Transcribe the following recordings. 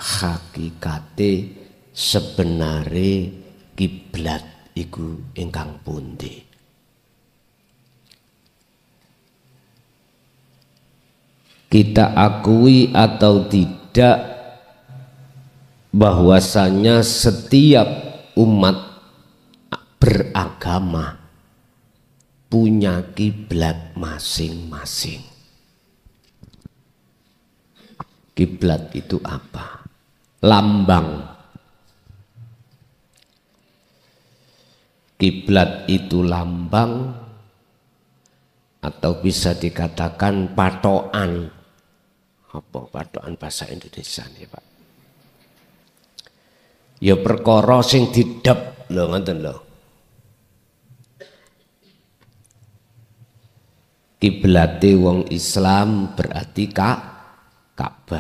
hakikate sebenare kiblat iku ingkang pundi. Kita akui atau tidak bahwasanya setiap umat beragama punya kiblat masing-masing. Kiblat itu apa? Lambang. Kiblat itu lambang atau bisa dikatakan patokan. Apa patokan bahasa Indonesia nih Pak? Ya perkara sing didep lho ngoten lho. Kiblate wong Islam berarti Ka'bah.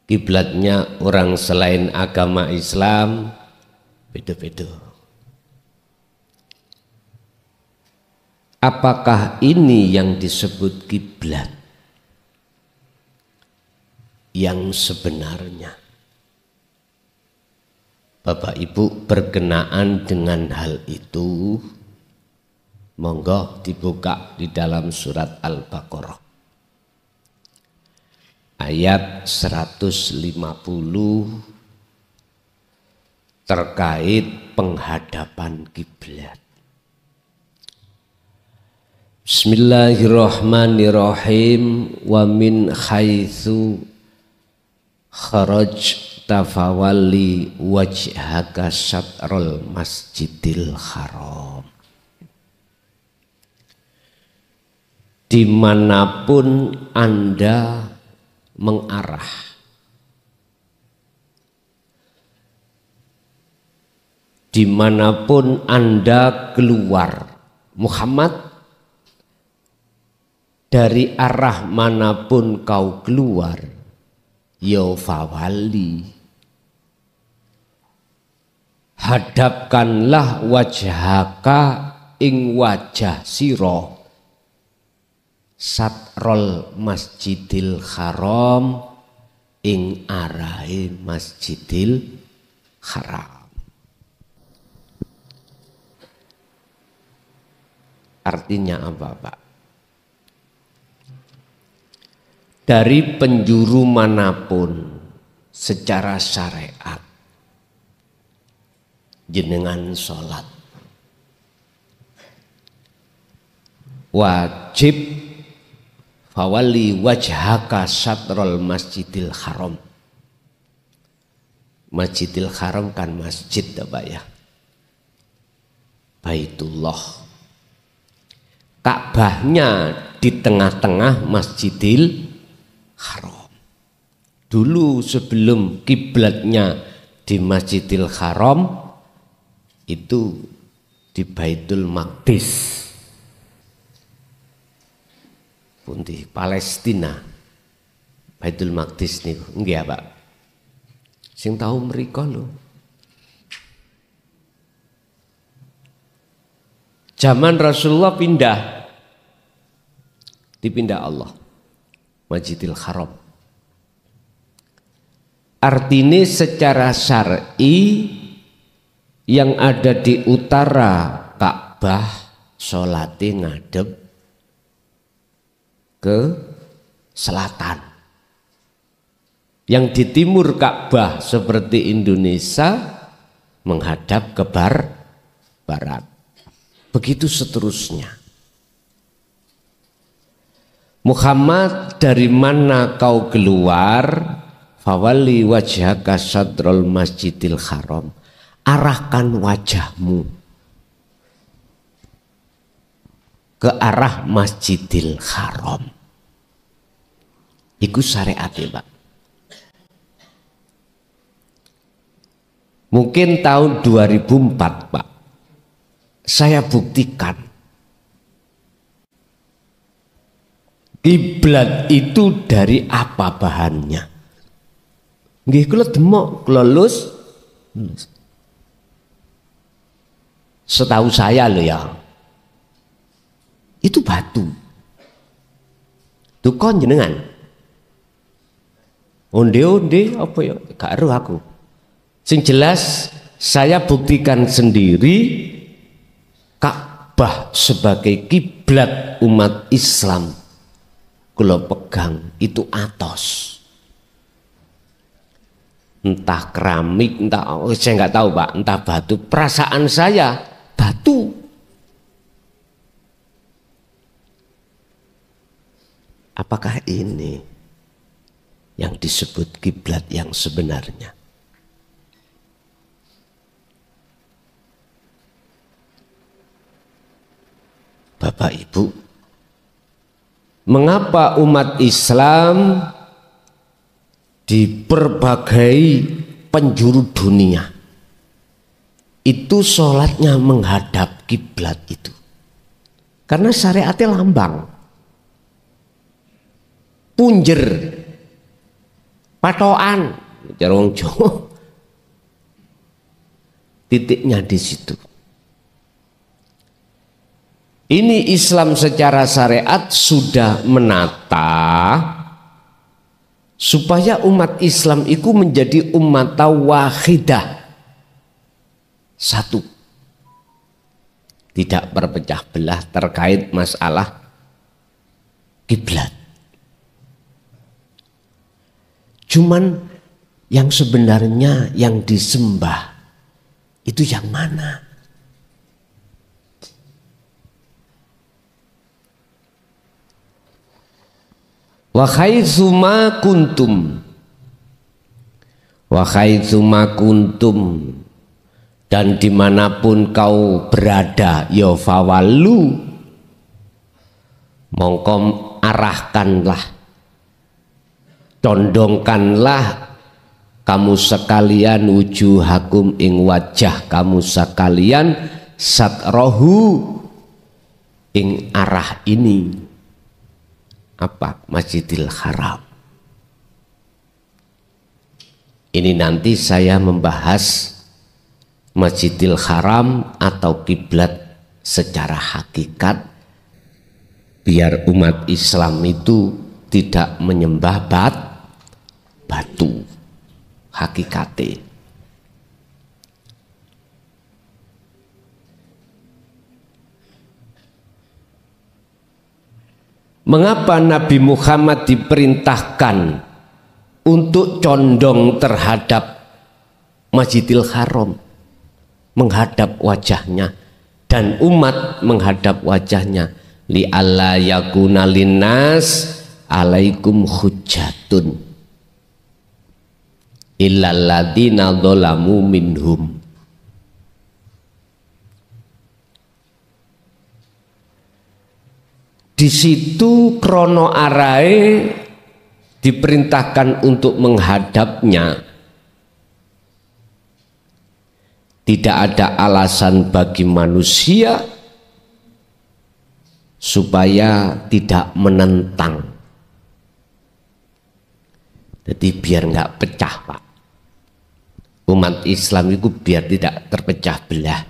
Kiblatnya orang selain agama Islam beda-beda. Apakah ini yang disebut kiblat yang sebenarnya? Bapak Ibu berkenaan dengan hal itu, monggo dibuka di dalam surat Al-Baqarah ayat 150 terkait penghadapan kiblat. Bismillahirrahmanirrahim. Wa min haitsu kharajta fawalli wajhaka syatrul masjidil haram. Dimanapun Anda mengarah, dimanapun Anda keluar, Muhammad, dari arah manapun kau keluar, ya fawali, hadapkanlah wajhaka ing wajah siro satrol masjidil haram ing arahe masjidil haram. Artinya apa Pak? Dari penjuru manapun secara syariat jenengan sholat wajib fawali wajhaka satrul masjidil haram. Masjidil haram kan masjid Pak ya, Baitullah. Ka'bahnya di tengah-tengah masjidil haram. Dulu sebelum kiblatnya di Masjidil Haram itu di Baitul Maqdis, pun di Palestina. Baitul Maqdis nih, nggih Pak. Sing tahu mriko lho. Zaman Rasulullah dipindah Allah. Masjidil Haram. Artinya secara syar'i yang ada di utara Ka'bah sholatnya ngadep ke selatan. Yang di timur Ka'bah seperti Indonesia menghadap ke barat. Begitu seterusnya. Muhammad, dari mana kau keluar? Fawali wajhaka sadrul masjidil haram. Arahkan wajahmu ke arah masjidil haram. Iku syariatnya Pak. Mungkin tahun 2004 Pak, saya buktikan kiblat itu dari apa bahannya? Nggih kula demok, kula lus. Setahu saya loh ya. Itu batu. Tukon jenengan. Onde-onde apa ya? Gak eruh aku. Sing jelas saya buktikan sendiri Ka'bah sebagai kiblat umat Islam kula pegang itu atos. Entah keramik, entah saya nggak tahu Pak, entah batu. Perasaan saya batu. Apakah ini yang disebut kiblat yang sebenarnya? Bapak Ibu, mengapa umat Islam di berbagai penjuru dunia itu sholatnya menghadap kiblat itu? Karena syariatnya lambang, punjer, patokan, cara wong Jawa, titiknya di situ. Ini Islam secara syariat sudah menata supaya umat Islam itu menjadi umat wahidah, satu, tidak berpecah belah terkait masalah kiblat. Cuman yang sebenarnya yang disembah itu yang mana? Wa haitsuma kuntum, wa haitsuma kuntum, dan dimanapun kau berada, ya fawallu, mongko arahkanlah, condongkanlah kamu sekalian wujuhakum ing wajah kamu sekalian satrohu ing arah ini. Apa? Masjidil Haram. Ini nanti saya membahas Masjidil Haram atau kiblat secara hakikat, biar umat Islam itu tidak menyembah batu hakikate. Mengapa Nabi Muhammad diperintahkan untuk condong terhadap Masjidil Haram, menghadap wajahnya, dan umat menghadap wajahnya? Li alla yakuna linnas alaikum hujjatun illal ladzina dzalamu minhum. Di situ krono arae diperintahkan untuk menghadapnya. Tidak ada alasan bagi manusia supaya tidak menentang. Jadi biar nggak pecah Pak. Umat Islam itu biar tidak terpecah belah.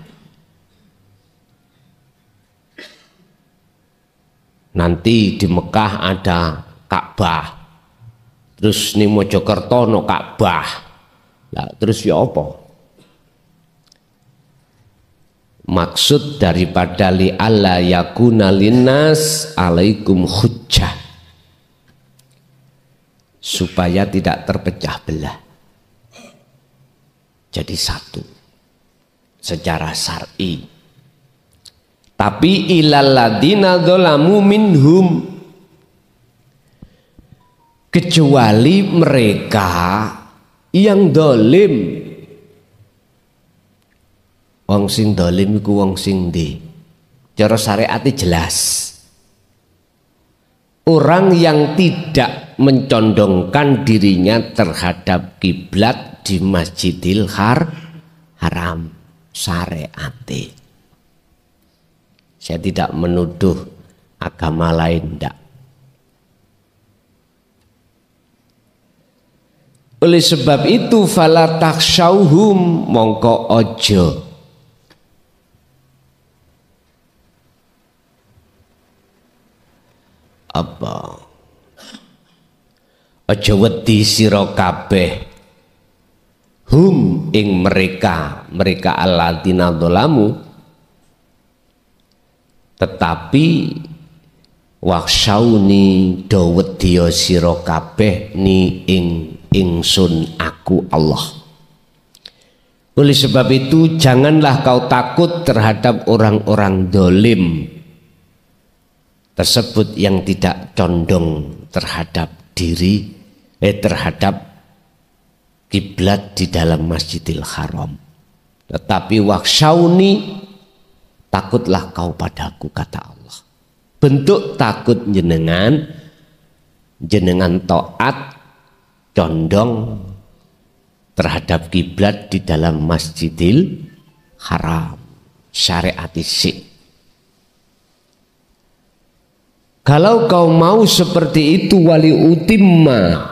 Nanti di Mekah ada Ka'bah, terus di Mojokerto no Ka'bah, nah, terus ya apa? Maksud daripada li alla yakuna linnas alaikum hujjah, supaya tidak terpecah belah, jadi satu secara syar'i. Tapi ilal ladzina dzalamu minhum, kecuali mereka yang dolim. Wong sing dolim iku wong sing ndi? Cara syariate jelas. Orang yang tidak mencondongkan dirinya terhadap kiblat di Masjidil Haram, syariate. Saya tidak menuduh agama lain, tidak. Oleh sebab itu fala takhshawhum, mongko ojo aja wedi sira kabeh hum ing mereka alladzina dzalamu, tetapi wakshauni do wedi sira kabeh ni ing ingsun aku Allah. Oleh sebab itu janganlah kau takut terhadap orang-orang dolim tersebut yang tidak condong terhadap terhadap kiblat di dalam Masjidil Haram. Tetapi wakshauni, takutlah kau padaku, kata Allah. Bentuk takut jenengan taat condong terhadap kiblat di dalam Masjidil Haram, syariat isi. Kalau kau mau seperti itu, wali utimma,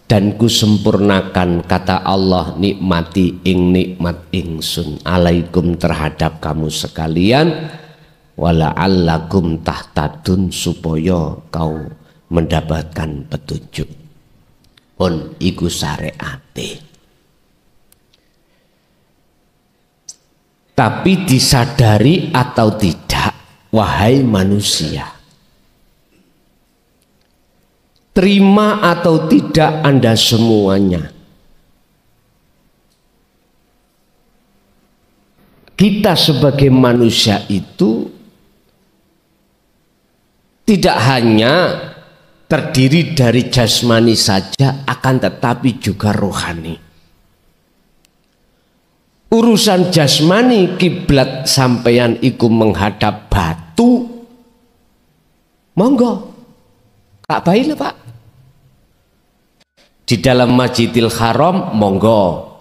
dan kusempurnakan, kata Allah, nikmati ing nikmat ingsun alaikum terhadap kamu sekalian, wala'allakum tahtadun, supaya kau mendapatkan petunjuk. Pun iku syariate. Tapi disadari atau tidak, wahai manusia, terima atau tidak Anda semuanya, kita sebagai manusia itu tidak hanya terdiri dari jasmani saja, akan tetapi juga rohani. Urusan jasmani, kiblat sampeyan iku menghadap batu, monggo, tak baik Pak. Di dalam Masjidil Haram, monggo.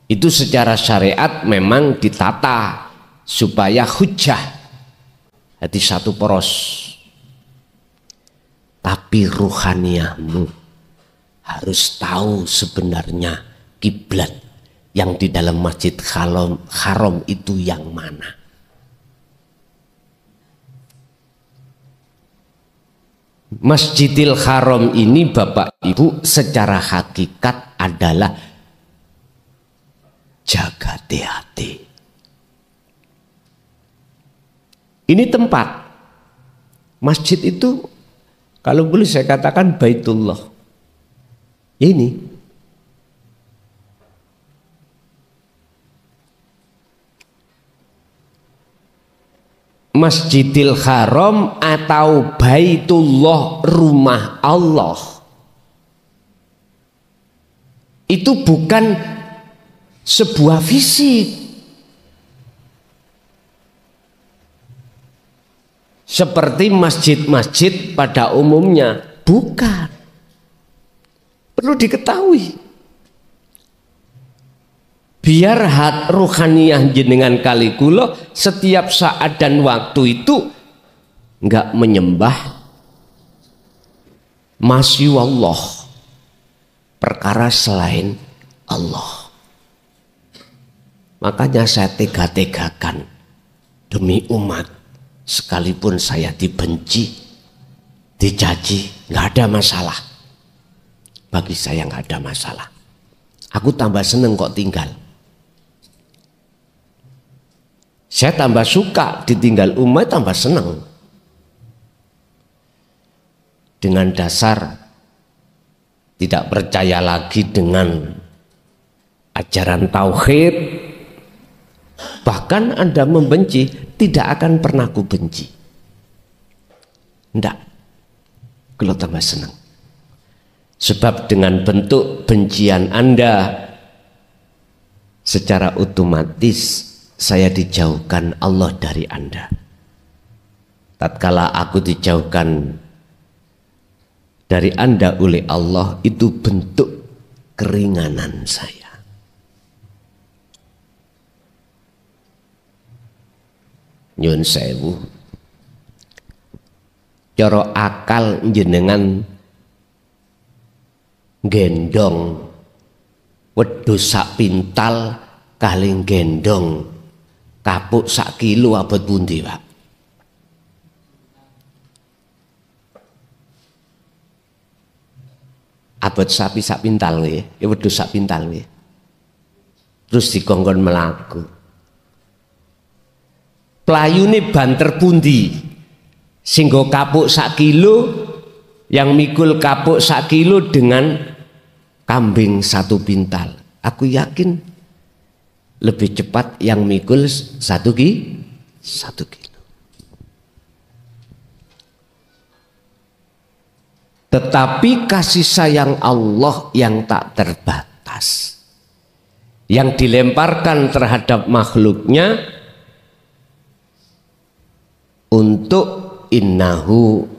Itu secara syariat memang ditata supaya hujjah, hati satu poros. Tapi ruhaniyahmu harus tahu sebenarnya kiblat yang di dalam Masjid Haram itu yang mana. Masjidil Haram ini Bapak Ibu secara hakikat adalah jagat hati. Ini tempat masjid itu, kalau boleh saya katakan Baitullah. Ini Masjidil Haram atau Baitullah, rumah Allah, itu bukan sebuah fisik seperti masjid-masjid pada umumnya, bukan. Perlu diketahui, biar ruhaniyah jenengan kali kula setiap saat dan waktu itu enggak menyembah masyaallah perkara selain Allah. Makanya saya tega-tegakan demi umat, sekalipun saya dibenci, dicaci, nggak ada masalah. Bagi saya nggak ada masalah. Aku tambah seneng kok tinggal. Saya tambah suka ditinggal umat, tambah seneng. Dengan dasar tidak percaya lagi dengan ajaran tauhid, bahkan Anda membenci, tidak akan pernah ku benci. Tidak, kalau tambah senang. Sebab dengan bentuk bencian Anda, secara otomatis saya dijauhkan Allah dari Anda. Tatkala aku dijauhkan dari Anda oleh Allah, itu bentuk keringanan saya. Nyun sewu, cara akal jenengan gendong wedhus sak pintal kaling gendong kapuk sak kilo abot pundi, Pak? abot sapi sak pintal nggih, ya wedhus sak pintal nggih. Terus dikongkon melaku. Playune banter pundi? Sing nggo kapuk sak kilo, yang mikul kapuk sak kilo dengan kambing 1 pintal. Aku yakin lebih cepat yang mikul 1 kilo. Tetapi kasih sayang Allah yang tak terbatas, yang dilemparkan terhadap makhluknya untuk innahu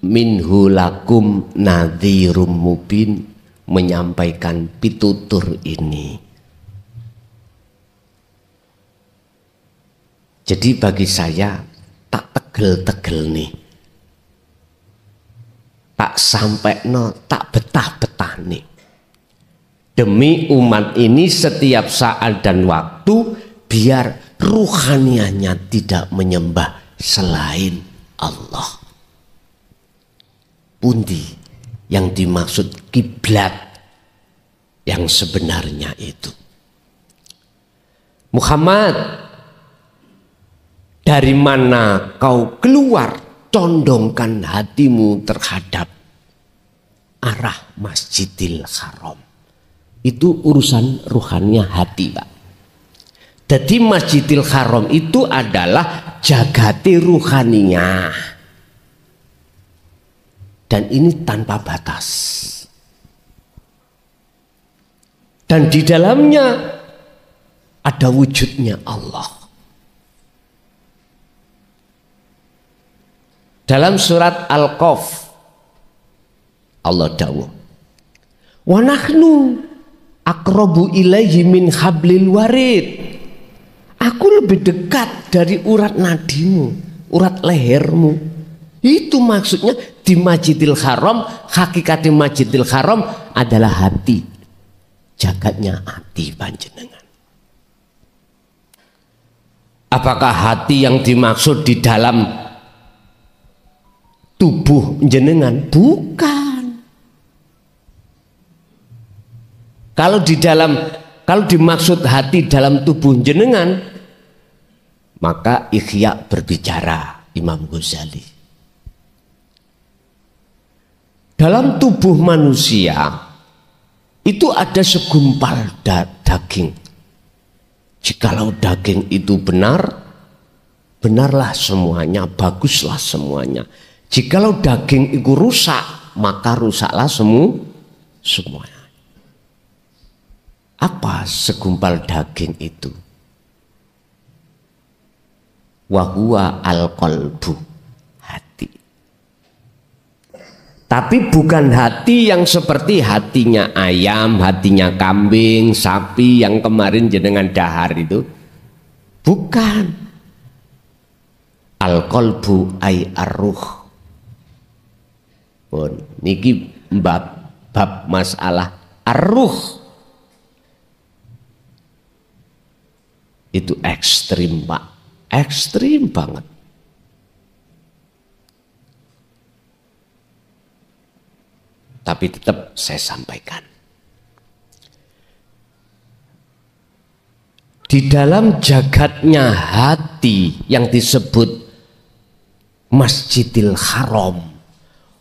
minhu lakum nadhirum mubin, menyampaikan pitutur ini. Jadi bagi saya tak tegel-tegel nih, tak sampai no, tak betah-betah nih. Demi umat ini setiap saat dan waktu, biar ruhaniannya tidak menyembah selain Allah. Pundi yang dimaksud kiblat yang sebenarnya itu? Muhammad, dari mana kau keluar? Condongkan hatimu terhadap arah Masjidil Haram. Itu urusan ruhannya hati, Pak. Jadi Masjidil Haram itu adalah jagati ruhaninya. Dan ini tanpa batas. Dan di dalamnya ada wujudnya Allah. Dalam surat Al-Qaf Allah dawuh, wa nahnu aqrabu ilaihi min hablil warid. Aku lebih dekat dari urat nadimu, urat lehermu. Itu maksudnya di Masjidil Haram. Hakikatnya Masjidil Haram adalah hati, jagatnya hati panjenengan. Apakah hati yang dimaksud di dalam tubuh jenengan? Bukan. Kalau dimaksud hati dalam tubuh jenengan, maka Ihya berbicara Imam Ghazali. Dalam tubuh manusia itu ada segumpal daging. Jikalau daging itu benar, benarlah semuanya, baguslah semuanya. Jikalau daging itu rusak, maka rusaklah semuanya. Apa segumpal daging itu? Wahuwa al-qalbu, hati. Tapi bukan hati yang seperti hatinya ayam, hatinya kambing, sapi yang kemarin jenengan dahar itu. Bukan. Al-qalbu ay ar-ruh. Niki bab masalah ar-ruh. Itu ekstrim, Pak. Ekstrim banget. Tapi tetap saya sampaikan. Di dalam jagatnya hati yang disebut Masjidil Haram,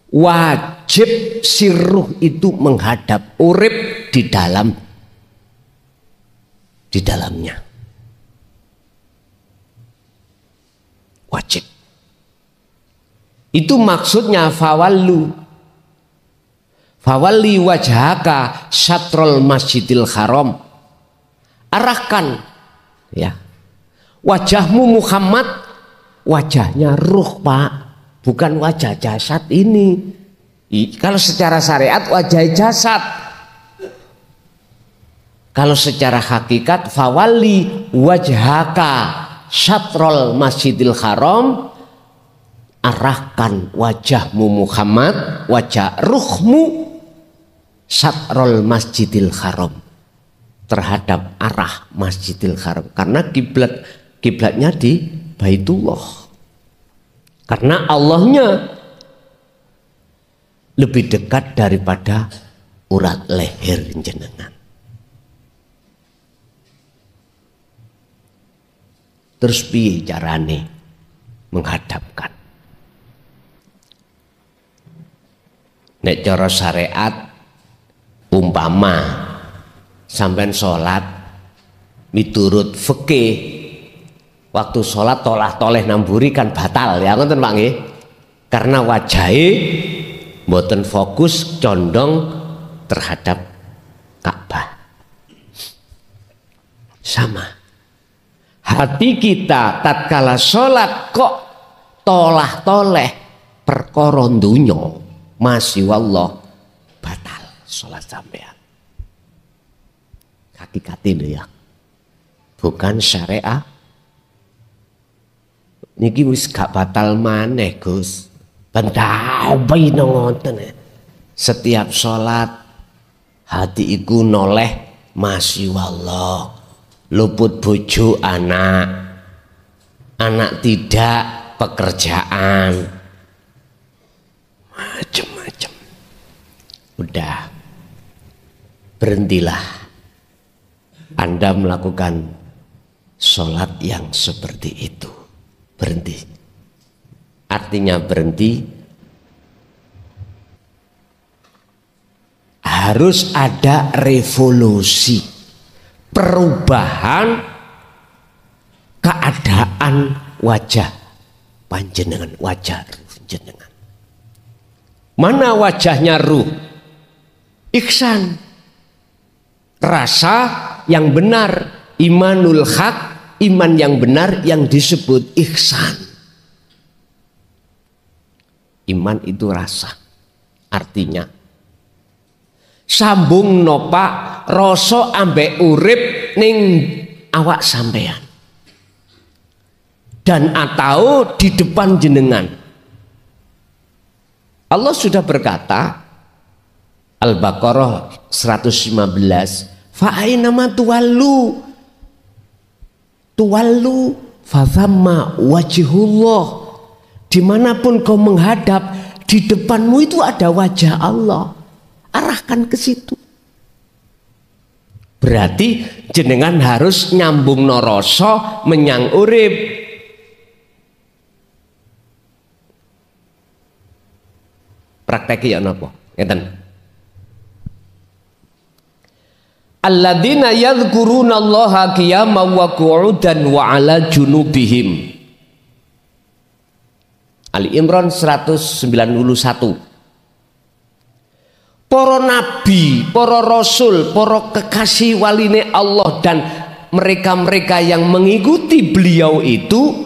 wajib si ruh itu menghadap, urip di dalamnya. Wajib. Itu maksudnya fawalli wajhaka syatrul Masjidil Haram. Arahkan ya wajahmu Muhammad, wajahnya ruh, Pak, bukan wajah jasad ini. Kalau secara syariat wajah jasad, kalau secara hakikat fawalli wajhaka syatrul Masjidil Haram, arahkan wajahmu Muhammad, wajah ruhmu syatrul Masjidil Haram, terhadap arah Masjidil Haram. Karena kiblatnya di Baitullah. Karena Allahnya lebih dekat daripada urat leher jenengan. Terus piye carane menghadapkan? Nek cara syariat umpama sampean sholat miturut fikih, waktu sholat tolah-toleh namburi kan batal ya ngoten Pak nggih. Karena wajahe mboten fokus condong terhadap Ka'bah. Sama. Hati kita tatkala sholat kok tolah-toleh perkara donya, masih wallah batal sholat sampean. Hakikatnya ya, bukan syariah. Niki wis gak batal maneh Gus. Bentau bayi ngoten. Setiap sholat hati iku noleh masih wallah. Luput bojo anak tidak pekerjaan, macam-macam. Udah, berhentilah Anda melakukan sholat yang seperti itu. Berhenti, artinya berhenti. Harus ada revolusi, perubahan keadaan wajah panjenengan, wajah jenengan. Mana wajahnya ruh? Ihsan, rasa yang benar, imanul haq, iman yang benar yang disebut ihsan. Iman itu rasa, artinya sambung nopak rasa ambek urip ning awak sampean dan atau di depan jenengan. Allah sudah berkata, Al-Baqarah 115, fa'ainama tuwallu fathamma wajhullah. Dimanapun kau menghadap, di depanmu itu ada wajah Allah. Arahkan ke situ. Berarti jenengan harus nyambung noroso menyang urip. Prakteki ya napa? Ngeten. Alladzina yadhkurunallaha qiyaman wa qu'udan wa 'ala junubihim. Ali Imran 191. Para nabi, para rasul, para kekasih waline Allah dan mereka-mereka yang mengikuti beliau itu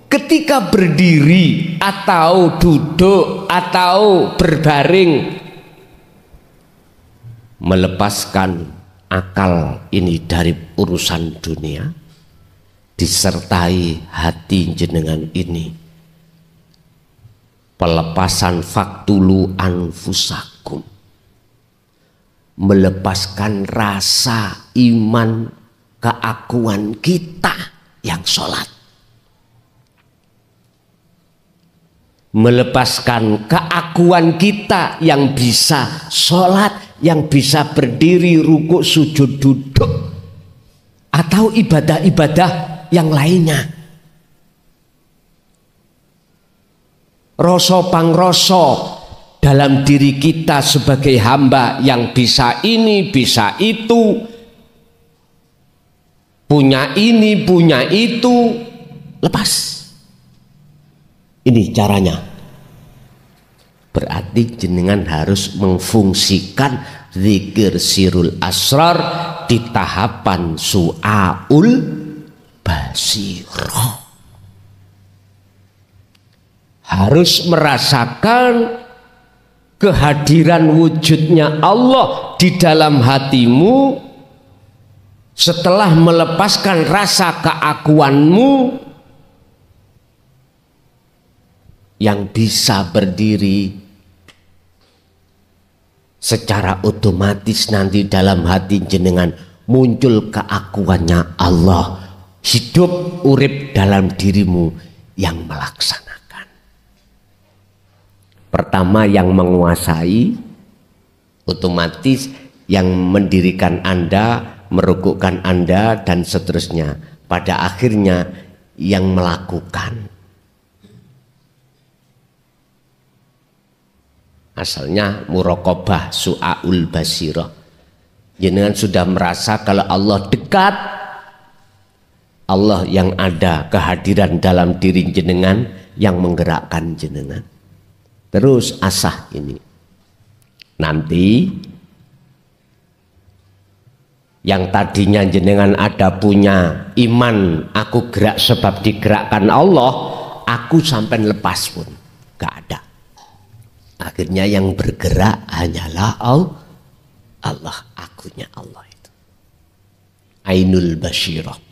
ketika berdiri atau duduk atau berbaring melepaskan akal ini dari urusan dunia, disertai hati jenengan ini pelepasan faktulu anfusakum, melepaskan rasa iman keakuan kita yang sholat, melepaskan keakuan kita yang bisa sholat, yang bisa berdiri, rukuk, sujud, duduk, atau ibadah-ibadah yang lainnya. Rasa pangrasa dalam diri kita sebagai hamba yang bisa ini, bisa itu, punya ini, punya itu, lepas. Ini caranya. Berarti jenengan harus memfungsikan zikir sirul asrar di tahapan su'aul basirah. Harus merasakan kehadiran wujudnya Allah di dalam hatimu setelah melepaskan rasa keakuanmu yang bisa berdiri secara otomatis. Nanti dalam hati jenengan muncul keakuannya Allah, hidup urip dalam dirimu yang melaksanakan. Pertama yang menguasai Otomatis yang mendirikan Anda, merukukkan Anda dan seterusnya, pada akhirnya yang melakukan. Asalnya muraqabah su'aul basirah. Jenengan sudah merasa kalau Allah dekat, Allah yang ada kehadiran dalam diri jenengan yang menggerakkan jenengan. Terus asah ini. Nanti yang tadinya jenengan ada punya iman, aku gerak sebab digerakkan Allah, aku sampai lepas pun gak ada. Akhirnya yang bergerak hanyalah Allah, akunya Allah itu. Ainul Basyirah.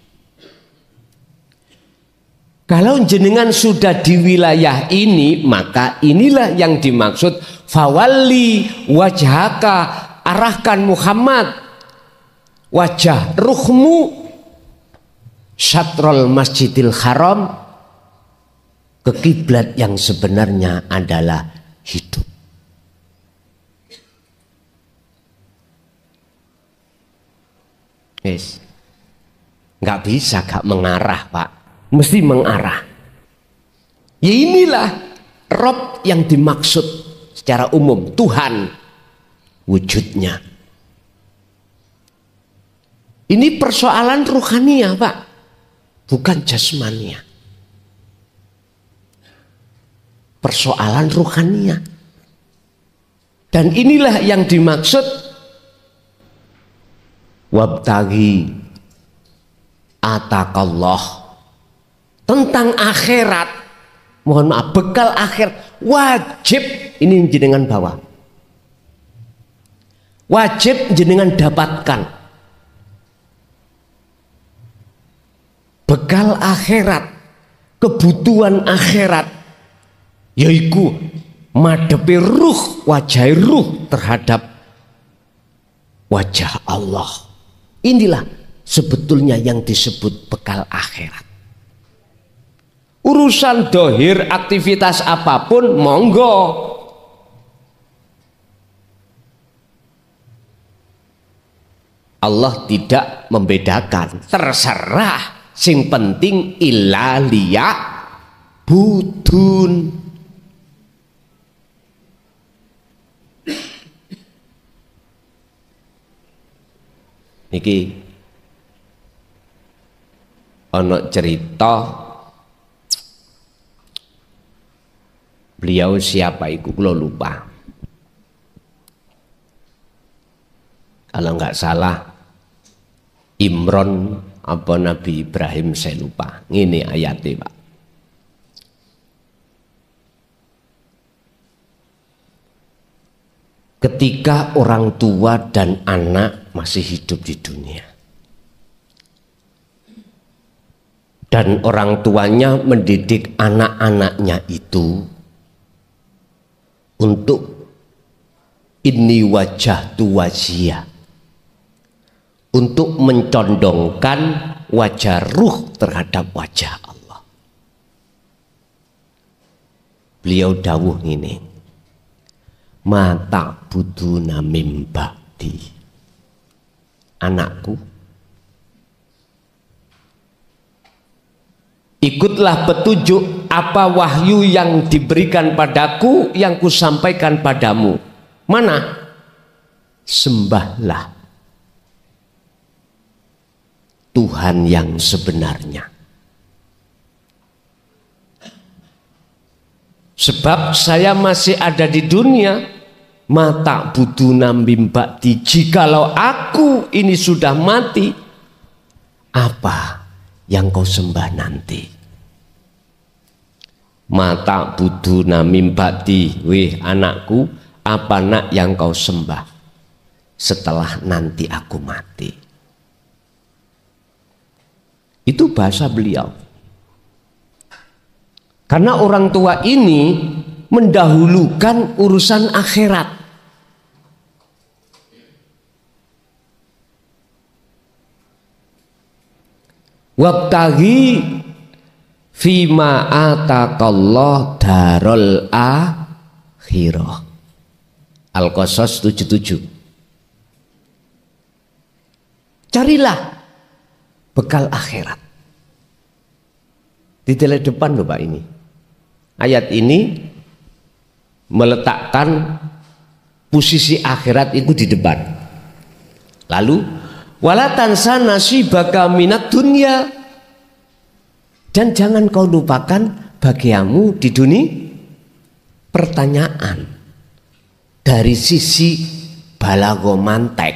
Kalau jenengan sudah di wilayah ini, maka inilah yang dimaksud fawalli wajhaka, arahkan Muhammad wajah ruhmu syatrul Masjidil Haram ke kiblat yang sebenarnya adalah hidup. Yes. Nggak bisa gak mengarah, Pak. Mesti mengarah. Ya inilah Rob yang dimaksud secara umum, Tuhan wujudnya. Ini persoalan ruhania, Pak, bukan jasmania. Persoalan ruhania. Dan inilah yang dimaksud wabtaghi atakallah, tentang akhirat. Mohon maaf, bekal akhir wajib ini jenengan bawa, wajib jenengan dapatkan bekal akhirat, kebutuhan akhirat, yaitu madepi ruh, wajah ruh terhadap wajah Allah. Inilah sebetulnya yang disebut bekal akhirat. Urusan dohir aktivitas apapun monggo, Allah tidak membedakan, terserah, sing penting illa liya budun. Niki ono cerita, beliau siapa itu kula lupa, kalau nggak salah Imron apa Nabi Ibrahim, saya lupa. Ini ayatnya, Pak. Ketika orang tua dan anak masih hidup di dunia, dan orang tuanya mendidik anak-anaknya itu untuk inni wajhtu wajhiya, untuk mencondongkan wajah ruh terhadap wajah Allah. Beliau dawuh ini, mata buduna mimbakti, anakku, ikutlah petunjuk apa wahyu yang diberikan padaku, yang kusampaikan padamu. Mana? Sembahlah Tuhan yang sebenarnya. Sebab saya masih ada di dunia, mata buduna mimbakti, jikalau aku ini sudah mati, apa yang kau sembah nanti? Mata buduna mimbakti, weh anakku, apa nak yang kau sembah setelah nanti aku mati? Itu bahasa beliau. Karena orang tua ini mendahulukan urusan akhirat. Wabtaghi fima atakallah darul akhirah. Al-Qasas 77. Carilah bekal akhirat. Di depan loh Pak ini. Ayat ini meletakkan posisi akhirat itu di depan. Lalu wala tansa nasibaka minad dunya, dan jangan kau lupakan bagianmu di dunia. Pertanyaan dari sisi balago mantek,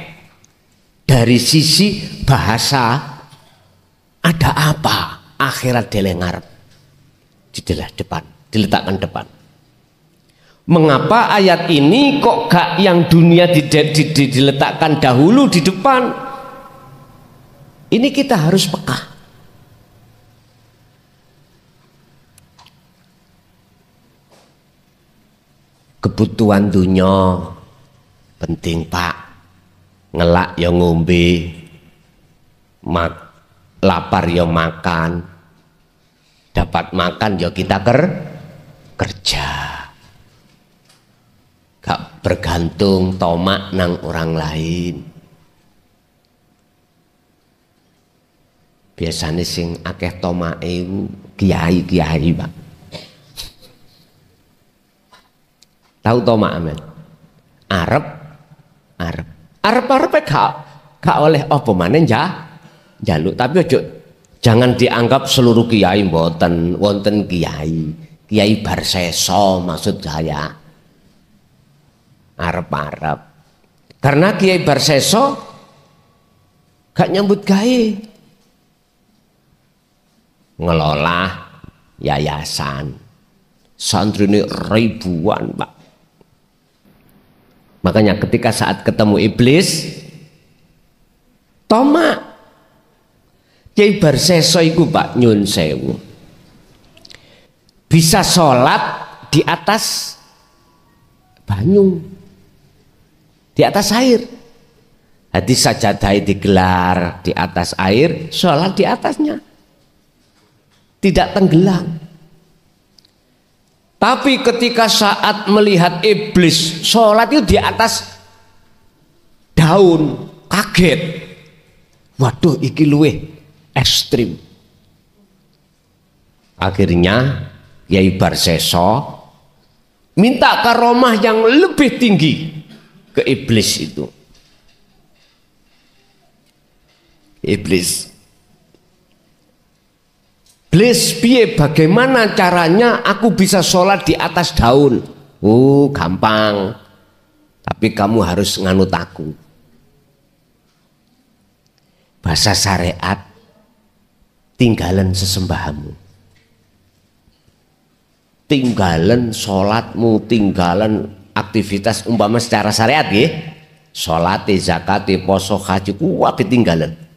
dari sisi bahasa, ada apa akhirat delengar di depan, diletakkan depan. Mengapa ayat ini kok gak yang dunia diletakkan dahulu di depan? Ini kita harus peka. Kebutuhan dunia penting Pak, ngelak ya ngombe, lapar ya makan, dapat makan ya kita kerja, gak bergantung tomak nang orang lain. Biasanya sing akeh tomak kiai Pak. Tahu tomak amen? Arep gak oleh apa manen jaluk, tapi ojo jangan dianggap seluruh kiai wonten kiai barseso maksud saya. Arep karena kiai barseso gak nyambut gawe, ngelola yayasan, santrine ribuan Pak. Makanya ketika saat ketemu iblis, tomak kiai barseso iku Pak nyun sewu bisa sholat di atas banyu, di atas air. Hadis sajadah digelar di atas air, sholat di atasnya, tidak tenggelam. Tapi ketika saat melihat iblis sholat itu di atas daun, kaget. Waduh, iki luweh ekstrim. Akhirnya Kiai Barseso minta karomah yang lebih tinggi ke iblis itu. Iblis, piye bagaimana caranya aku bisa sholat di atas daun? Oh gampang, tapi kamu harus nganut aku. Bahasa syariat, tinggalan sesembahamu, tinggalan sholatmu, tinggalan aktivitas umpama secara syariat ya, sholat, zakat, poso, haji, kuat tinggalan.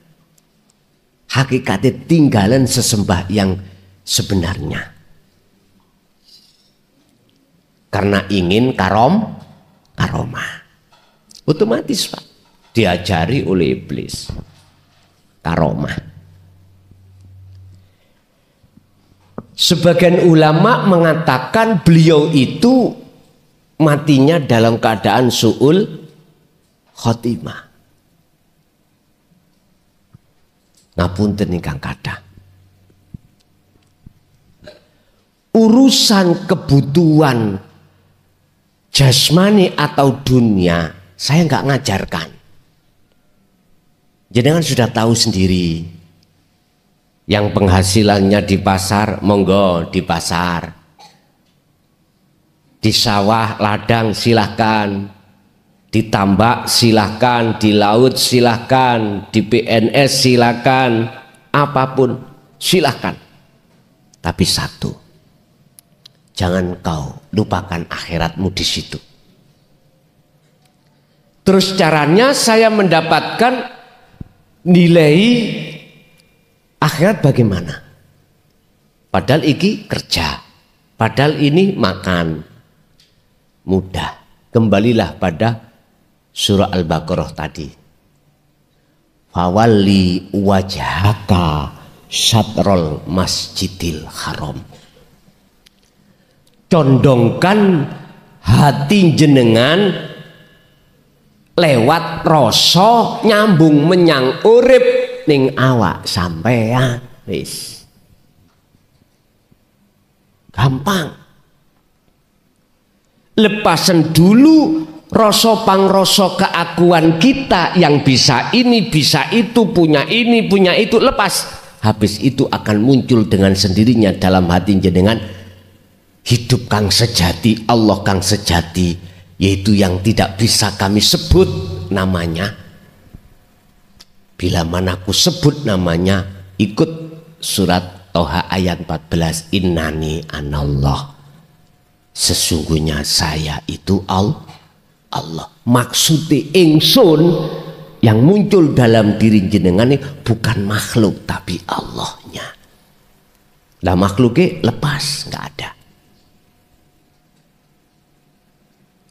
Hakikatnya tinggalan sesembah yang sebenarnya, karena ingin karomah, otomatis Pak diajari oleh iblis karomah. Sebagian ulama mengatakan beliau itu matinya dalam keadaan su'ul khotimah. Ngapunten ingkang kathah, urusan kebutuhan jasmani atau dunia saya nggak ngajarkan. Jenengan sudah tahu sendiri, yang penghasilannya di pasar monggo di pasar, di sawah ladang silahkan, di tambak silahkan, di laut silahkan, di PNS silahkan, apapun silahkan. Tapi satu, jangan kau lupakan akhiratmu di situ. Terus caranya saya mendapatkan nilai akhirat bagaimana? Padahal iki kerja, padahal ini makan, mudah. Kembalilah pada surah Al-Baqarah tadi. Fawalli wajhaka syatrul masjidil haram. Condongkan hati jenengan lewat rasa nyambung menyang urip ning awak sampean. Wis gampang. Lepasan dulu rasa pangrasa keakuan kita yang bisa ini, bisa itu, punya ini, punya itu, lepas. Habis itu akan muncul dengan sendirinya dalam hati jenengan hidup kang sejati, Allah kang sejati, yaitu yang tidak bisa kami sebut namanya. Bila mana aku sebut namanya, ikut surat Toha ayat 14, innani anallah, sesungguhnya saya itu Allah. Maksudnya ingsun yang muncul dalam diri jenengan ini bukan makhluk tapi Allahnya. Lah makhluknya lepas, nggak ada.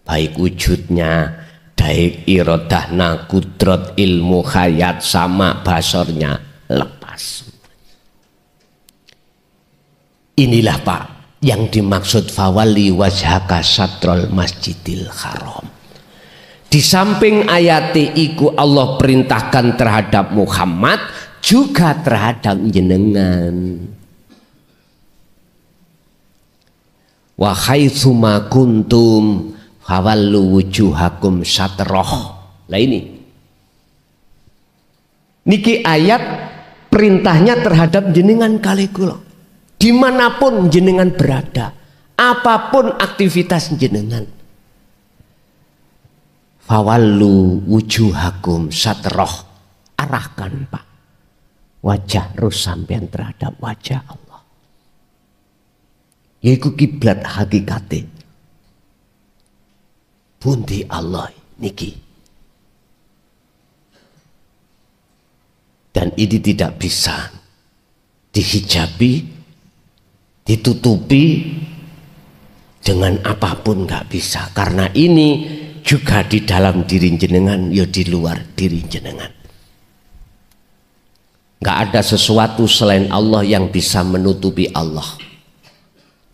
Baik wujudnya, baik irodahna, kudrat, ilmu, hayat, sama basornya lepas. Inilah Pak yang dimaksud fawali wajhaka satrul masjidil haram. Di samping ayat iku Allah perintahkan terhadap Muhammad juga terhadap jenengan. Wa haitsuma kuntum fawallu wujuhakum satroh. Lah ini niki ayat perintahnya terhadap jenengan kali kula. Dimanapun jenengan berada, apapun aktivitas jenengan, fawallu wujuhakum satroh, arahkan Pak wajah rus sampean terhadap wajah Allah, yaitu kiblat hakikate. Pundi Allah niki, dan ini tidak bisa dihijabi, ditutupi dengan apapun, nggak bisa, karena ini juga di dalam diri jenengan, ya di luar diri jenengan. Nggak ada sesuatu selain Allah yang bisa menutupi Allah,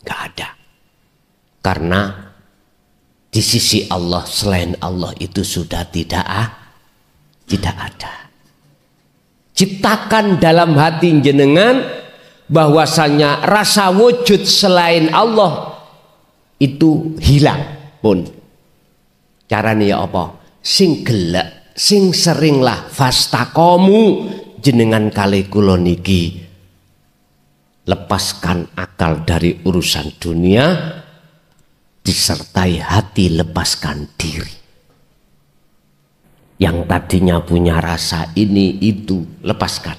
nggak ada, karena di sisi Allah selain Allah itu sudah tidak ada. Ciptakan dalam hati jenengan bahwasanya rasa wujud selain Allah itu hilang pun. Caranya ya apa? Sing gelek, sing seringlah fastakomu jenengan kali kula niki lepaskan akal dari urusan dunia, disertai hati lepaskan diri. Yang tadinya punya rasa ini itu lepaskan.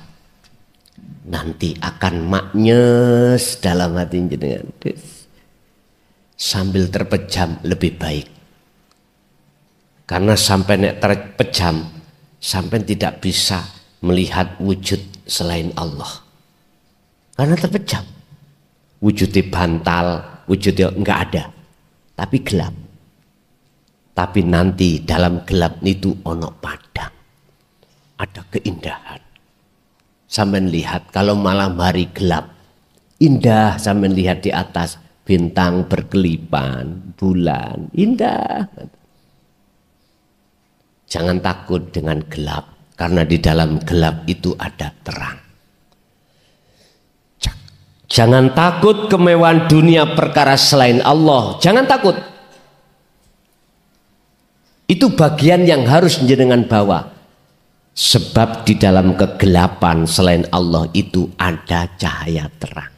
Nanti akan maknyes dalam hati jenengan, sambil terpejam lebih baik, karena sampai nek terpejam sampai tidak bisa melihat wujud selain Allah, karena terpejam. Wujudnya bantal, wujudnya enggak ada, tapi gelap. Tapi nanti dalam gelap itu ono padang, ada keindahan. Sampai lihat kalau malam hari gelap, indah. Sampai lihat di atas bintang berkelipan, bulan, indah. Jangan takut dengan gelap, karena di dalam gelap itu ada terang. Jangan takut kemewahan dunia perkara selain Allah, jangan takut. Itu bagian yang harus jenengan bawa. Sebab di dalam kegelapan selain Allah itu ada cahaya terang.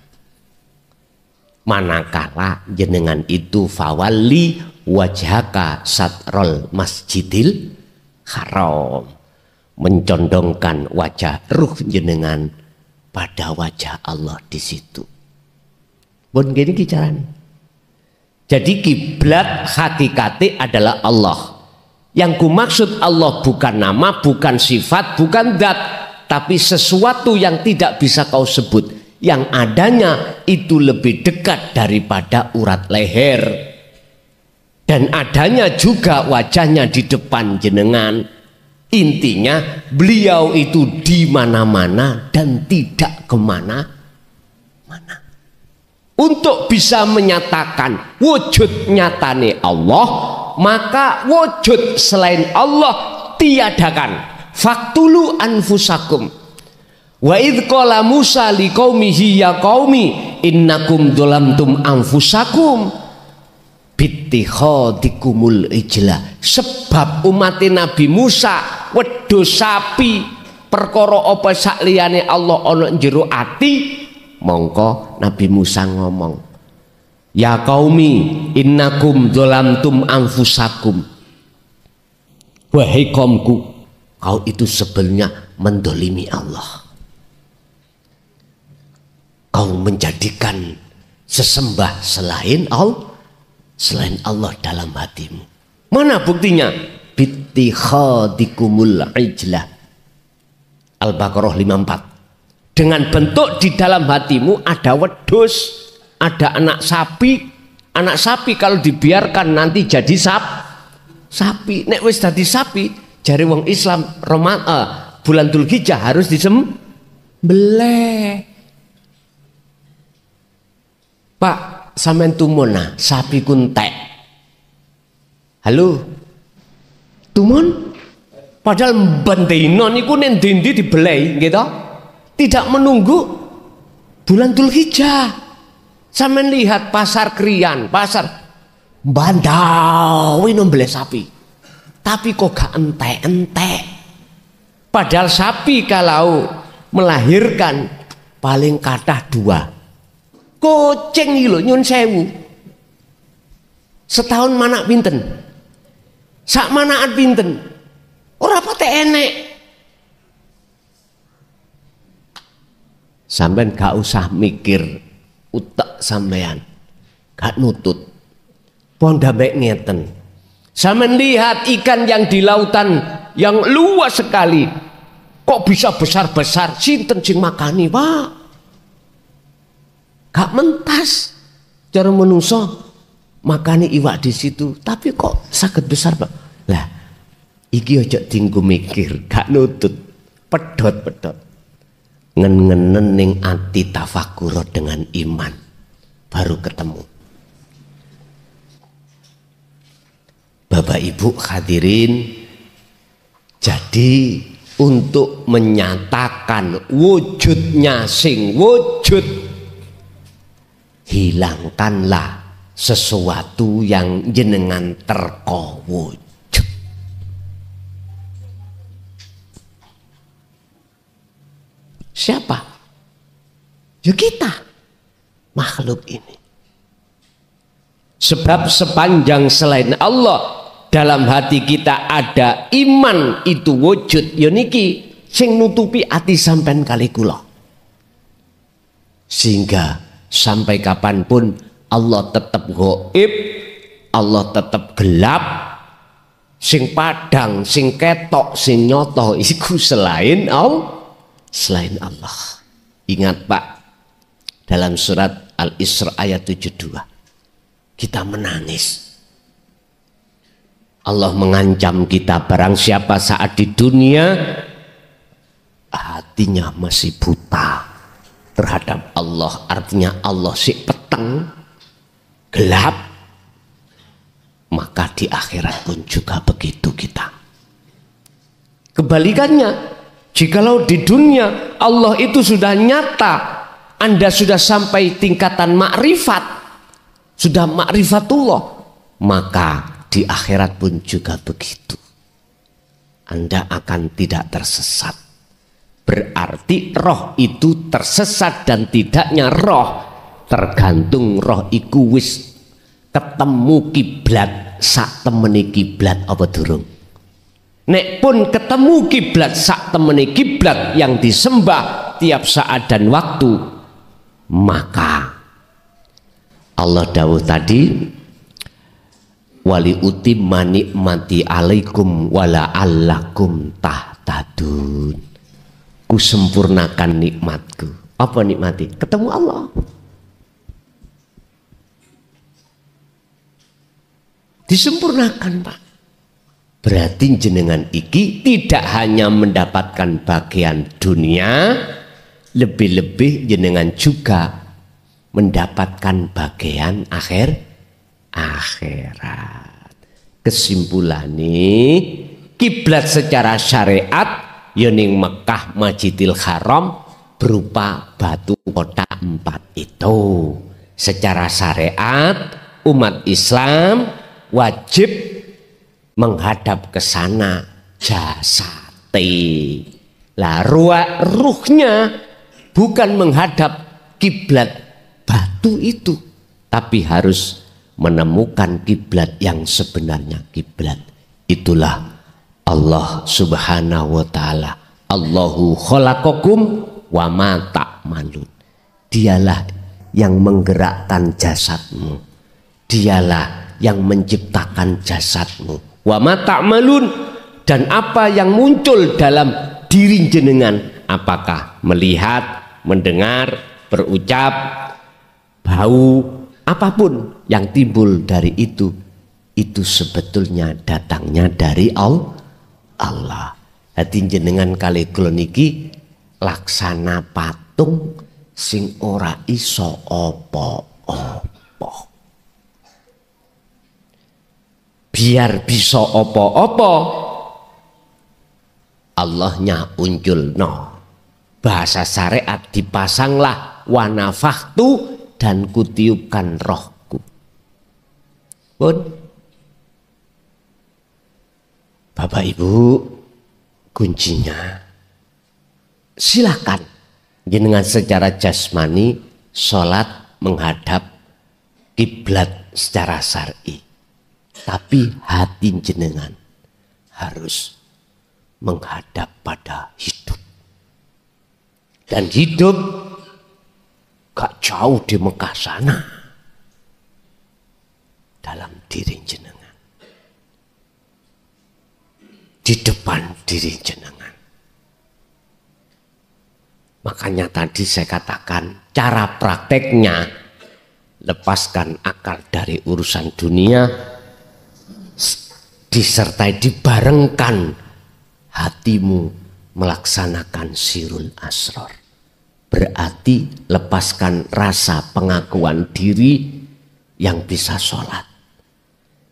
Manakala jenengan itu fawali wajhaka satrol masjidil haram, mencondongkan wajah ruh jenengan pada wajah Allah di situ. Bon gini caranya. Jadi kiblat hakikate adalah Allah. Yang kumaksud Allah bukan nama, bukan sifat, bukan zat, tapi sesuatu yang tidak bisa kau sebut. Yang adanya itu lebih dekat daripada urat leher. Dan adanya juga wajahnya di depan jenengan. Intinya beliau itu di mana-mana dan tidak kemana-mana. Untuk bisa menyatakan wujud nyatane Allah, maka wujud selain Allah tiadakan. Faktulu anfusakum. Wa idh qala Musa liqaumihi ya qaumi innakum dzalamtum anfusakum bittikhadikumul ijla. Sebab umat Nabi Musa wedhus sapi perkara apa sak liyane Allah ana jero ati, mongko Nabi Musa ngomong, ya qaumi innakum dzalamtum anfusakum. Wahai kaumku, kau itu sebenarnya mendolimi Allah. Kau menjadikan sesembah selain Allah dalam hatimu. Mana buktinya? Bittikhadikumul ijlah. Al-Baqarah 54. Dengan bentuk di dalam hatimu ada wedhus, ada anak sapi. Anak sapi kalau dibiarkan nanti jadi sapi. Nek wis dadi sapi, jare wong Islam bulan Dzulhijjah harus disembelih. Pak, sampean tumona sapi kuntek. Halo. Tumon? Padahal bendino niku nek ndi dibeleh, gitu. Tidak menunggu bulan Dzulhijjah. Sampean lihat pasar Krian, pasar Bandawi nombeleh sapi. Tapi kok gak entek-entek. Padahal sapi kalau melahirkan paling kathah 2. Kucing iki lho nyun sewu. Setahun manak pinten? Sak manakan pinten? Ora pate enek. Sampean gak usah mikir utek sampean. Gak nutut. Pondambek ngeten. Sampean lihat ikan yang di lautan yang luas sekali. Kok bisa besar-besar? Sinten sing makani, Pak? Gak mentas. Cara menungso makani iwak di situ, tapi kok saged besar, Pak? Lah, iki aja tinggu mikir, gak nutut, pedot-pedot. Ngen-ngenen ning ati tafakuro dengan iman, baru ketemu. Bapak Ibu hadirin, jadi untuk menyatakan wujudnya sing wujud, hilangkanlah sesuatu yang jenengan terko wujud. Siapa? Ya kita, makhluk ini. Sebab sepanjang selain Allah dalam hati kita ada iman itu wujud, ya niki sing nutupi ati sampean kali kula. Sehingga sampai kapanpun Allah tetap gaib, Allah tetap gelap, sing padang, sing ketok, sing nyoto iku selain Allah. Ingat Pak, dalam surat Al-Isra ayat 72 kita menangis. Allah mengancam kita, barang siapa saat di dunia hatinya masih buta terhadap Allah, artinya Allah si peteng gelap, maka di akhirat pun juga begitu kita. Kebalikannya, jikalau di dunia Allah itu sudah nyata, Anda sudah sampai tingkatan makrifat, sudah makrifatullah, maka di akhirat pun juga begitu. Anda akan tidak tersesat. Berarti roh itu tersesat dan tidaknya roh tergantung roh iku wis ketemu kiblat sak temene kiblat apa durung. Nek pun ketemu kiblat sak temene kiblat yang disembah tiap saat dan waktu, maka Allah dawuh tadi, wali utimma nikmati alaikum wala allakum tahtadun. Kusempurnakan nikmatku. Apa nikmati? Ketemu Allah. Disempurnakan, Pak. Berarti jenengan iki tidak hanya mendapatkan bagian dunia, lebih-lebih jenengan juga mendapatkan bagian akhirat. Kesimpulannya kiblat secara syariat ya ning Mekah Masjidil Haram berupa batu kotak 4 itu. Secara syariat umat Islam wajib menghadap ke sana jasate. Lah ruhnya bukan menghadap kiblat batu itu, tapi harus menemukan kiblat yang sebenarnya kiblat. Itulah Allah Subhanahu wa taala. Allahu khalaqakum wa ma ta'malun. Dialah yang menggerakkan jasadmu. Dialah yang menciptakan jasadmu. Wa ma ta'malun, dan apa yang muncul dalam diri jenengan, apakah melihat, mendengar, berucap, bau, apapun yang timbul dari itu sebetulnya datangnya dari Allah. Hati jenengan kali kula niki laksana patung sing ora iso apa-apa. Biar bisa apa-apa, Allahnya unjul no. Bahasa syariat dipasanglah wanafahtu, dan kutiupkan rohku. Pun Bapak Ibu, kuncinya silakan jenengan secara jasmani sholat menghadap kiblat secara syar'i, tapi hati jenengan harus menghadap pada hidup. Dan hidup gak jauh di Mekah sana, dalam diri jenengan, di depan diri jenengan. Makanya tadi saya katakan cara prakteknya, lepaskan akal dari urusan dunia, disertai dibarengkan hatimu melaksanakan sirul asror. Berarti lepaskan rasa pengakuan diri yang bisa sholat.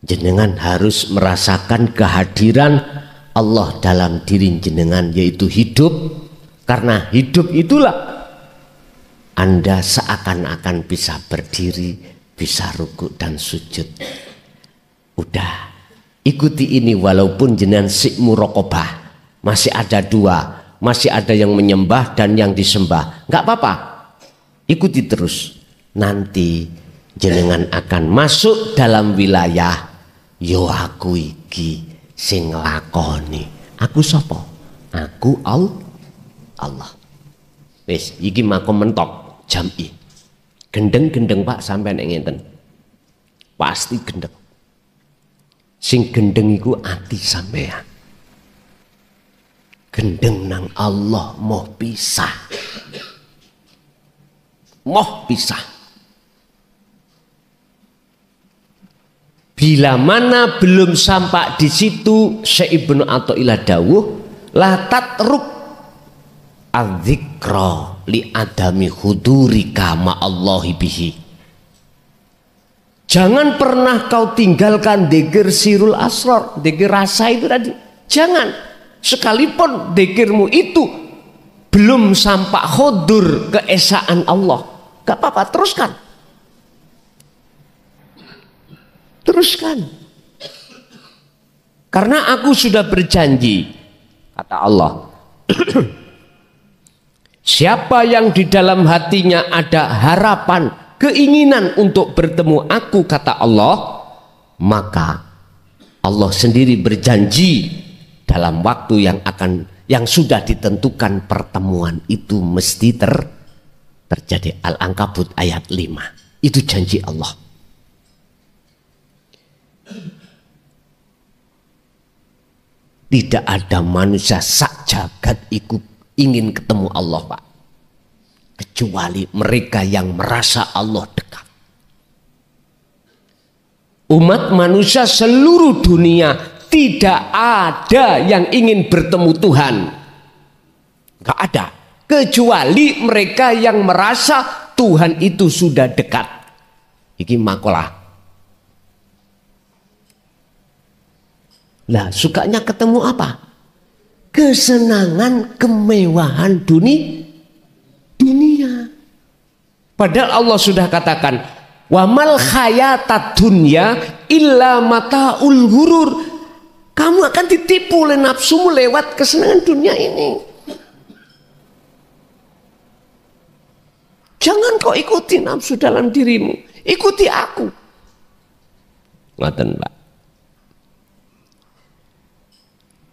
Jenengan harus merasakan kehadiran Allah dalam diri jenengan, yaitu hidup. Karena hidup itulah Anda seakan-akan bisa berdiri, bisa rukuk dan sujud. Udah, ikuti ini walaupun jenengan sik muraqabah. Masih ada dua, masih ada yang menyembah dan yang disembah. Enggak apa-apa, ikuti terus. Nanti jenengan akan masuk dalam wilayah yo aku iki sing nglakoni. Aku sapa? Aku Allah. Wis iki makom mentok jami. Gendeng-gendeng Pak sampean ngenten. Pasti gendeng. Sing gendeng iku ati sampean. Gendeng nang Allah moh pisah. Moh pisah. Bila mana belum sampai di situ, Syekh Ibnu Athaillah dawuh, la tatruk adzikra li adami hudurika ma Allahi bihi. Jangan pernah kau tinggalkan dzikir sirul asrar, dzikir rasa itu tadi. Jangan, sekalipun dzikirmu itu belum sampai hudur keesaan Allah, gak apa-apa, teruskan. Teruskan. Karena aku sudah berjanji, kata Allah, siapa yang di dalam hatinya ada harapan, keinginan untuk bertemu aku, kata Allah, maka Allah sendiri berjanji dalam waktu yang sudah ditentukan pertemuan itu mesti terjadi. Al-Ankabut ayat 5. Itu janji Allah. Tidak ada manusia sak jagat ikut ingin ketemu Allah, Pak, kecuali mereka yang merasa Allah dekat. Umat manusia seluruh dunia tidak ada yang ingin bertemu Tuhan, gak ada, kecuali mereka yang merasa Tuhan itu sudah dekat. Iki makalah. Lah sukanya ketemu apa? Kesenangan, kemewahan dunia. Padahal Allah sudah katakan, wa mal hayatad dunya illa mataul ghurur. Kamu akan ditipu oleh nafsumu lewat kesenangan dunia ini. Jangan kau ikuti nafsu dalam dirimu, ikuti aku. Ngoten, Pak.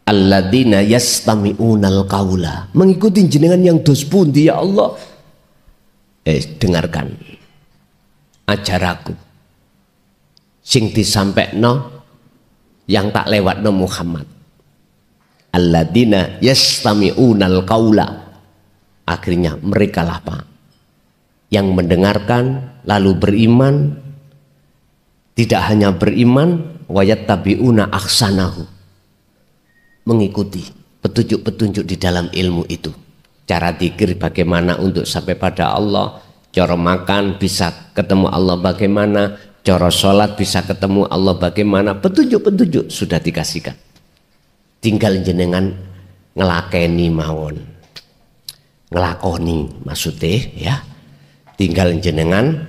Alladzina yastami'unal qaula, mengikuti jenengan yang dos pundi ya Allah. Dengarkan ajaraku sing disampekno yang tak lewatno Muhammad. Alladzina yastami'unal qaula, akhirnya mereka lah Pak yang mendengarkan lalu beriman, tidak hanya beriman, wayattabi'una ahsanahu, mengikuti petunjuk-petunjuk di dalam ilmu itu. Cara zikir bagaimana untuk sampai pada Allah, cara makan bisa ketemu Allah bagaimana, cara sholat bisa ketemu Allah bagaimana, petunjuk-petunjuk sudah dikasihkan. Tinggal jenengan ngelakeni mawon, ngelakoni maksudnya ya, tinggal jenengan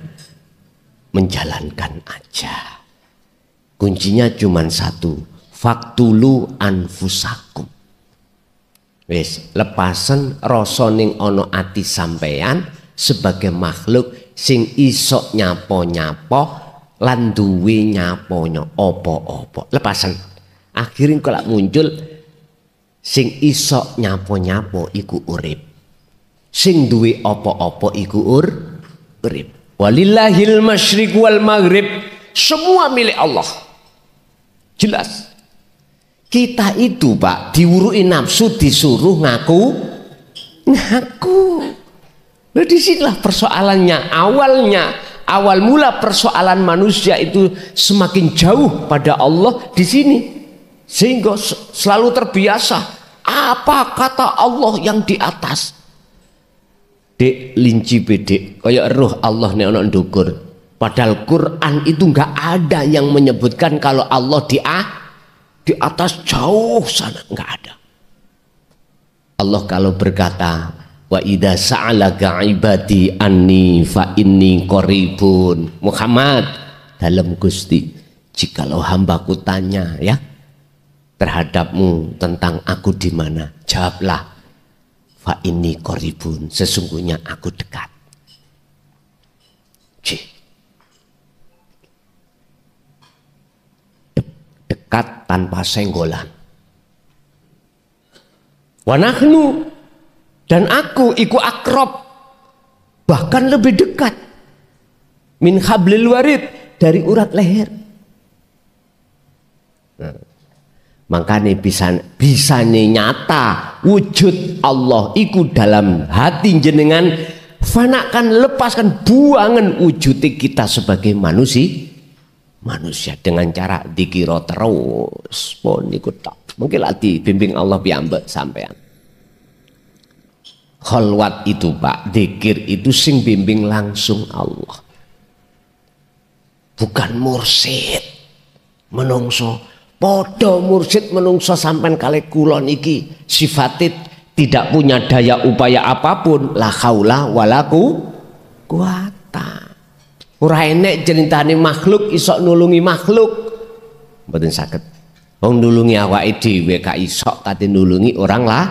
menjalankan aja. Kuncinya cuma satu, faktulu anfusakum. Wis lepasen rasa ning ana ati sampean sebagai makhluk sing iso nyapo-nyapo lan duwe nyapo apa-apa. Lepasen. Akhirnya kalau muncul sing iso nyapo-nyapo iku urip. Sing duwe apa-apa iku urip. Walillahil masyriq wal maghrib. Semua milik Allah. Jelas. Kita itu Pak diwurui nafsu, disuruh ngaku. Nah disinilah persoalannya. Awal mula persoalan manusia itu semakin jauh pada Allah di sini, sehingga selalu terbiasa apa kata Allah yang di atas. Dek linci bedek kayak roh Allah nek ana ndukur. Padahal Quran itu nggak ada yang menyebutkan kalau Allah di atas jauh sana, nggak ada. Allah kalau berkata, wa idza sa'alaka ibadi anni fa inni qaribun. Muhammad, dalam Gusti, jikalau hambaku tanya ya terhadapmu tentang aku di mana, jawablah fa inni qaribun, sesungguhnya aku dekat. Dekat tanpa senggolan. Wa nahnu, dan aku iku akrob, bahkan lebih dekat min hablil warid, dari urat leher. Nah, makanya bisa nyata wujud Allah iku dalam hati jenengan. Fanakan, lepaskan, buangan wujud kita sebagai manusia dengan cara dikira terus pun ikut tak mungkin lagi bimbing Allah piambak sampean. Khalwat itu Pak, dikir itu sing bimbing langsung Allah, bukan mursid menungso. Podo mursid menungso sampean kali kulon iki sifatit tidak punya daya upaya apapun, la haula wala quwata. Ora enek ceritane makhluk iso nulungi makhluk. Mboten saged. Wong nulungi awake dhewe gak iso kate nulungi orang lah.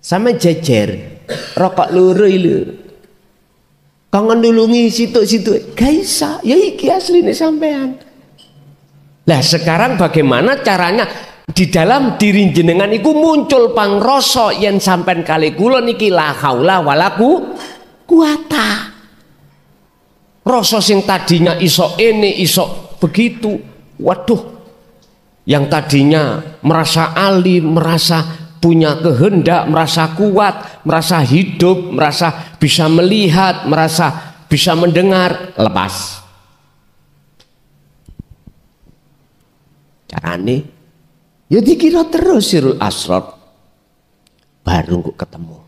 Sama jejer rokok loro lho. Kangen nulungi situ-situ. Gak iso. Ya iki asline sampean. Lah sekarang bagaimana caranya di dalam diri jenengan iku muncul pangrasa yen sampean kali kula niki la haula wala quwata. Rasa sing tadinya iso ini iso begitu, waduh, yang tadinya merasa alim, merasa punya kehendak, merasa kuat, merasa hidup, merasa bisa melihat, merasa bisa mendengar, lepas. Carane ya dikira terus sirul asrar, baru kok ketemu.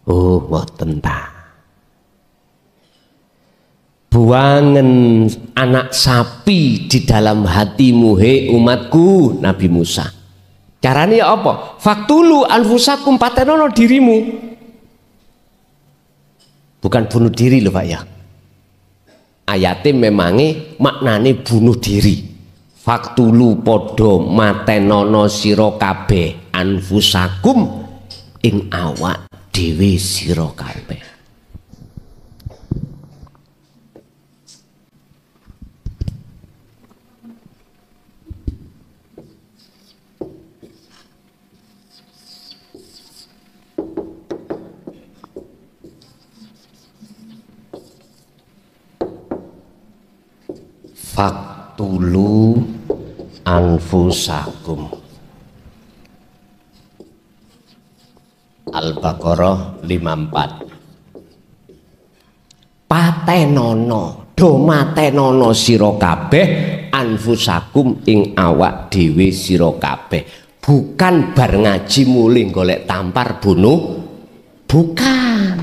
Oh, mboten ta. buangen anak sapi di dalam hatimu he umatku Nabi Musa. Caranya apa? Faktulu anfusakum, patenono dirimu. Bukan bunuh diri loh Pak ya. Ayatnya memangnya maknane bunuh diri. Faktulu podo matenono sira kabeh anfusakum ing awak dhewe sira kabeh. Faktulu anfusakum. Al-Baqarah 54. Patenono, do matenono sira kabeh anfusakum ing awak dhewe sira kabeh. Bukan bar ngaji muli golek tampar bunuh, bukan.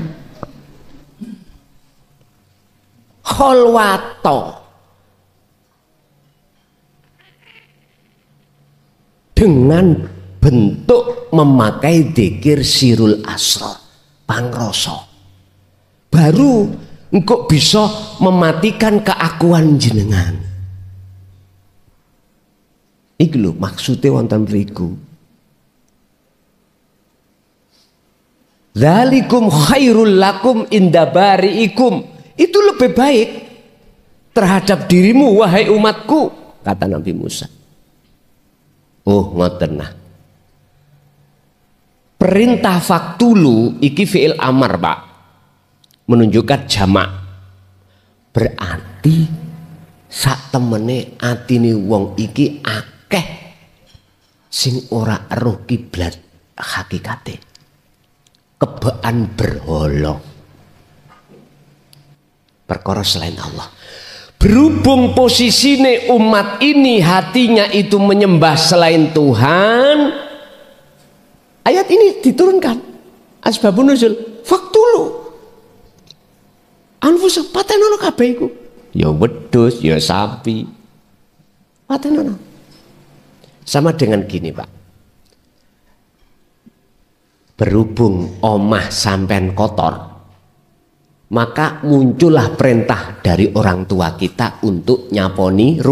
Kholwato, dengan bentuk memakai dzikir sirul asrar, pangroso, baru engkau bisa mematikan keakuan jenengan. Iki lho maksudnya wonten mriku. Dzalikum khairul lakum inda bari'ikum. Itu lebih baik terhadap dirimu wahai umatku, kata Nabi Musa. Oh ngoten nah. Perintah faktulu iki fi'il amar Pak, menunjukkan jamak. Berarti sak temene atine wong iki akeh sing ora eruh kiblat hakikate, kebaan berhala, perkara selain Allah. Berhubung posisine umat ini hatinya itu menyembah selain Tuhan, ayat ini diturunkan. Asbabun nuzul faktulu anfusa, patenono kabeh iku. Ya wedhus, ya sapi. Patenono. Sama dengan gini, Pak. Berhubung omah sampean kotor, maka muncullah perintah dari orang tua kita untuk nyaponi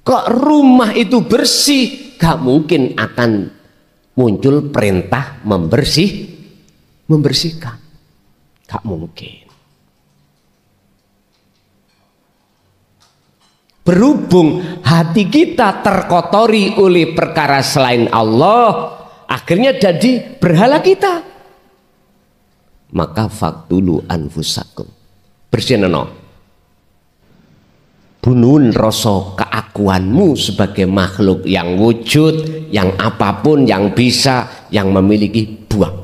Kok rumah itu bersih, gak mungkin akan muncul perintah membersihkan. Gak mungkin. Berhubung hati kita terkotori oleh perkara selain Allah, akhirnya jadi berhala kita. Maka faktulu anfusakum, bersihno bunuhun rasa keakuanmu sebagai makhluk yang wujud, yang apapun, yang bisa, yang memiliki, buang.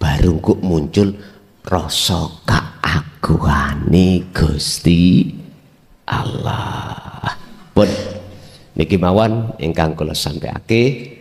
Baru kok muncul rasa keakuane Gusti Allah. Pun niki mawon ingkang kula sampaiake.